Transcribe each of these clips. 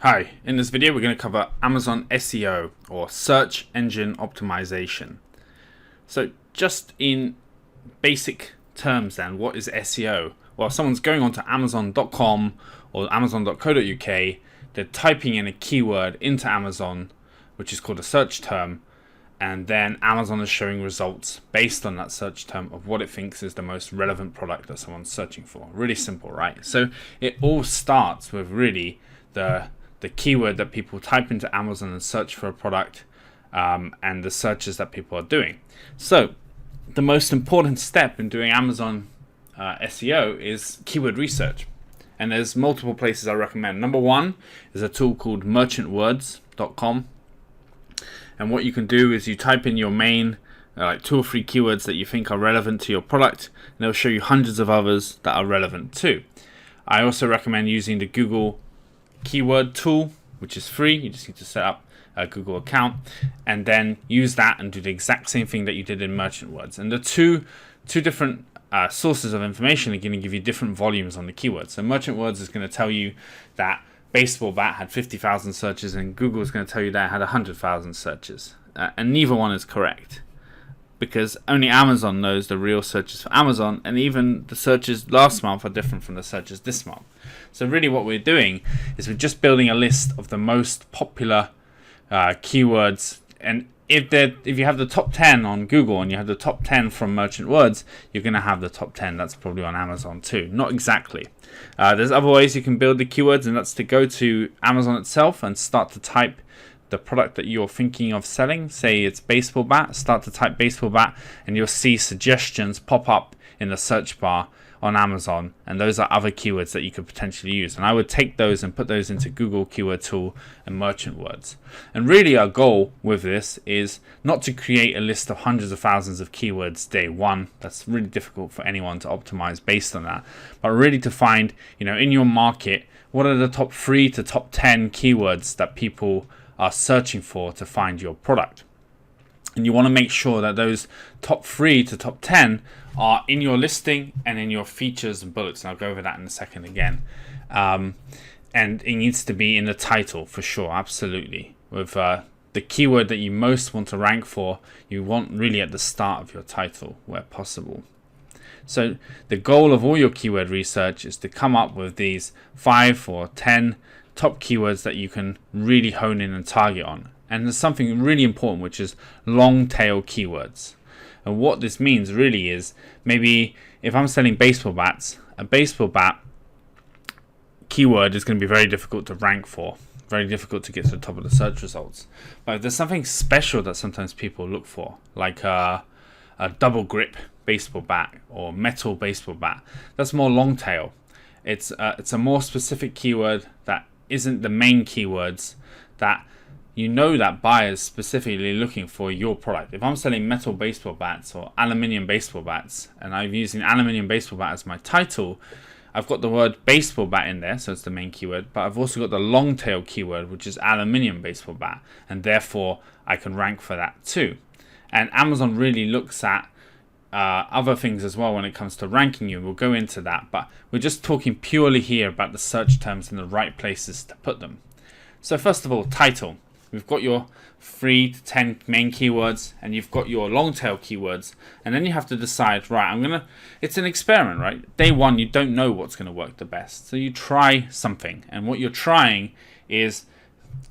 Hi, in this video we're going to cover Amazon SEO or search engine optimization. So just in basic terms then, what is SEO? Well, someone's going on to amazon.com or amazon.co.uk, they're typing in a keyword into Amazon, which is called a search term, and then Amazon is showing results based on that search term of what it thinks is the most relevant product that someone's searching for. Really simple, right? So it all starts with really the keyword that people type into Amazon and search for a product, and the searches that people are doing. So the most important step in doing Amazon SEO is keyword research. And there's multiple places I recommend. Number one is a tool called merchantwords.com. And what you can do is you type in your main like 2 or 3 keywords that you think are relevant to your product, and it'll show you hundreds of others that are relevant too. I also recommend using the Google keyword tool, which is free. You just need to set up a Google account and then use that and do the exact same thing that you did in Merchant Words. And the two different sources of information are going to give you different volumes on the keywords. So Merchant Words is going to tell you that baseball bat had 50,000 searches, and Google is going to tell you that it had 100,000 searches. And neither one is correct, because only Amazon knows the real searches for Amazon, and even the searches last month are different from the searches this month. So really what we're doing is we're just building a list of the most popular keywords, and if you have the top 10 on Google and you have the top 10 from Merchant Words, you're going to have the top 10 that's probably on Amazon too. Not exactly. There's other ways you can build the keywords, and that's to go to Amazon itself and start to type the product that you're thinking of selling. Say it's baseball bat, start to type baseball bat, and you'll see suggestions pop up in the search bar on Amazon, and those are other keywords that you could potentially use. And I would take those and put those into Google Keyword Tool and Merchant Words. And really our goal with this is not to create a list of hundreds of thousands of keywords day one. That's really difficult for anyone to optimize based on that. But really to find, in your market, what are the top 3 to top 10 keywords that people are searching for to find your product. And you want to make sure that those top 3 to top 10 are in your listing and in your features and bullets. And I'll go over that in a second again. And it needs to be in the title for sure, absolutely. With the keyword that you most want to rank for, you want really at the start of your title where possible. So the goal of all your keyword research is to come up with these 5 or 10 top keywords that you can really hone in and target on. And there's something really important, which is long tail keywords. And what this means really is, maybe if I'm selling baseball bats, a baseball bat keyword is going to be very difficult to rank for, very difficult to get to the top of the search results. But if there's something special that sometimes people look for, like a double grip baseball bat or metal baseball bat, that's more long tail. It's a more specific keyword that isn't the main keywords that that buyers specifically looking for your product. If I'm selling metal baseball bats or aluminium baseball bats, and I'm using aluminium baseball bat as my title, I've got the word baseball bat in there, so it's the main keyword, but I've also got the long tail keyword, which is aluminium baseball bat, and therefore I can rank for that too. And Amazon really looks at other things as well when it comes to ranking you. We'll go into that, but we're just talking purely here about the search terms and the right places to put them. So first of all, title. We've got your 3 to 10 main keywords, and you've got your long tail keywords, and then you have to decide, right, it's an experiment, right? Day one, you don't know what's going to work the best, so you try something, and what you're trying is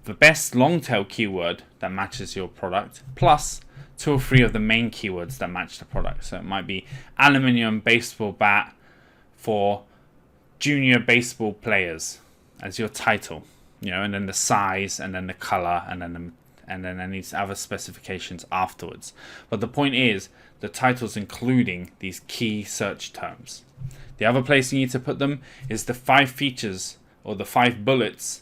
the best long tail keyword that matches your product, plus 2 or 3 of the main keywords that match the product. So it might be aluminium baseball bat for junior baseball players as your title, and then the size, and then the color, and then any other specifications afterwards. But the point is, the title's including these key search terms. The other place you need to put them is the 5 features or the 5 bullets,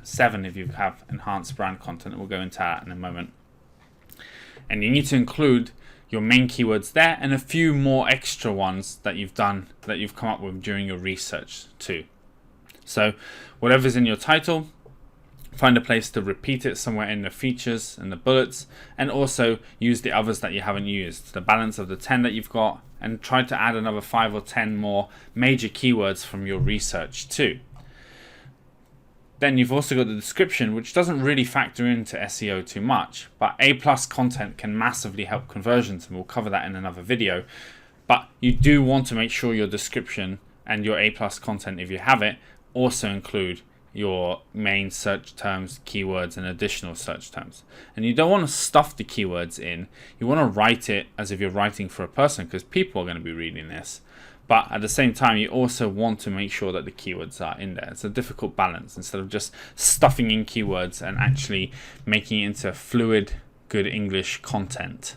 7 if you have enhanced brand content. We'll go into that in a moment. And you need to include your main keywords there and a few more extra ones that you've come up with during your research too. So whatever's in your title, find a place to repeat it somewhere in the features and the bullets, and also use the others that you haven't used, the balance of the 10 that you've got, and try to add another 5 or 10 more major keywords from your research too. Then you've also got the description, which doesn't really factor into SEO too much, but A+ content can massively help conversions, and we'll cover that in another video. But you do want to make sure your description and your A+ content, if you have it, also include your main search terms, keywords, and additional search terms. And you don't want to stuff the keywords in. You want to write it as if you're writing for a person, because people are going to be reading this. But at the same time, you also want to make sure that the keywords are in there. It's a difficult balance, instead of just stuffing in keywords and actually making it into fluid, good English content.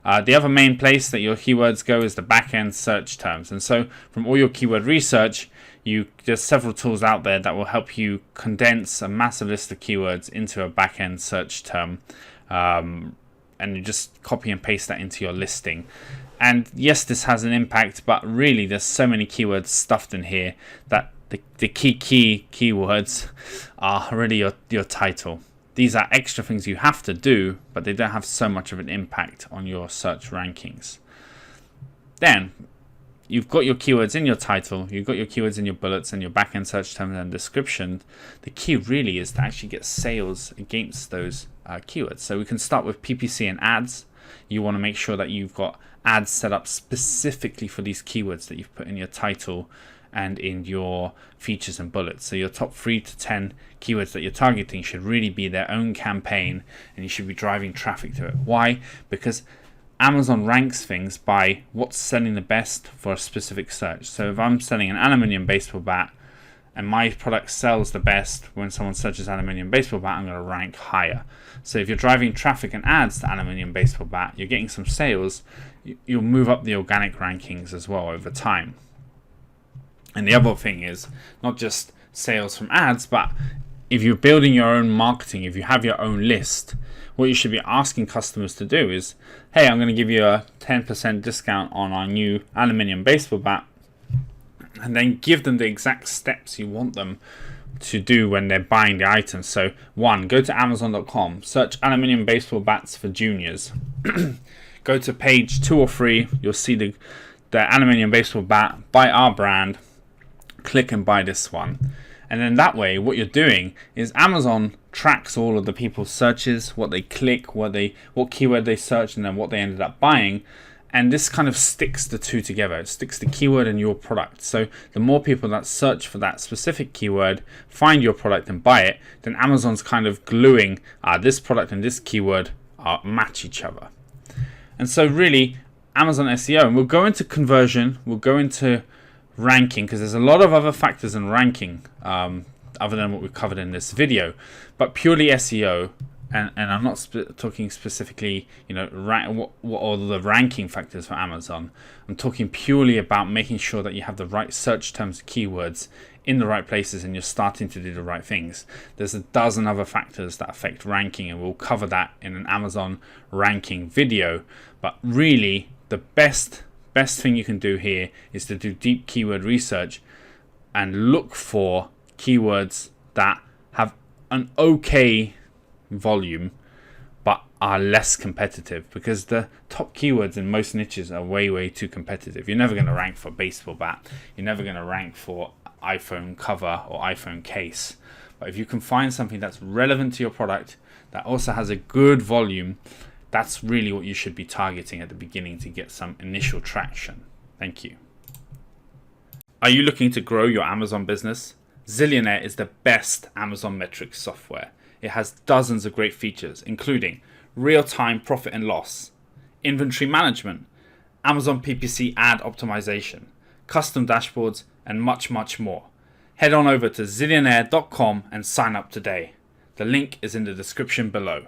The other main place that your keywords go is the back-end search terms. And so from all your keyword research, there's several tools out there that will help you condense a massive list of keywords into a back-end search term. And you just copy and paste that into your listing. And yes, this has an impact, but really there's so many keywords stuffed in here that the key keywords are really your title. These are extra things you have to do, but they don't have so much of an impact on your search rankings. Then you've got your keywords in your title, you've got your keywords in your bullets and your back-end search terms and description. The key really is to actually get sales against those keywords. So we can start with PPC and ads. You want to make sure that you've got ads set up specifically for these keywords that you've put in your title and in your features and bullets. So your top 3 to 10 keywords that you're targeting should really be their own campaign, and you should be driving traffic to it. Why? Because Amazon ranks things by what's selling the best for a specific search. So if I'm selling an aluminium baseball bat and my product sells the best when someone searches aluminium baseball bat, I'm going to rank higher. So if you're driving traffic and ads to aluminium baseball bat, you're getting some sales, you'll move up the organic rankings as well over time. And the other thing is not just sales from ads, but if you're building your own marketing, if you have your own list, what you should be asking customers to do is, hey, I'm going to give you a 10% discount on our new aluminium baseball bat, and then give them the exact steps you want them to do when they're buying the items. So 1, go to Amazon.com, search aluminium baseball bats for juniors. Go to page 2 or 3, you'll see the aluminium baseball bat by our brand. Click and buy this one. And then that way, what you're doing is Amazon tracks all of the people's searches, what they click, what keyword they search, and then what they ended up buying. And this kind of sticks the two together. It sticks the keyword and your product. So the more people that search for that specific keyword, find your product and buy it, then Amazon's kind of gluing this product and this keyword match each other. And so really, Amazon SEO, and we'll go into conversion, we'll go into ranking, because there's a lot of other factors in ranking other than what we've covered in this video. But purely SEO, and I'm not talking specifically, what are the ranking factors for Amazon. I'm talking purely about making sure that you have the right search terms, keywords in the right places, and you're starting to do the right things. There's a dozen other factors that affect ranking, and we'll cover that in an Amazon ranking video. But really, the best thing you can do here is to do deep keyword research and look for keywords that have an okay volume but are less competitive, because the top keywords in most niches are way too competitive. You're never going to rank for baseball bat, you're never going to rank for iPhone cover or iPhone case. But if you can find something that's relevant to your product that also has a good volume, that's really what you should be targeting at the beginning to get some initial traction. Thank you. Are you looking to grow your Amazon business? Zillionaire is the best Amazon metrics software. It has dozens of great features, including real-time profit and loss, inventory management, Amazon PPC ad optimization, custom dashboards, and much more. Head on over to zillionaire.com and sign up today. The link is in the description below.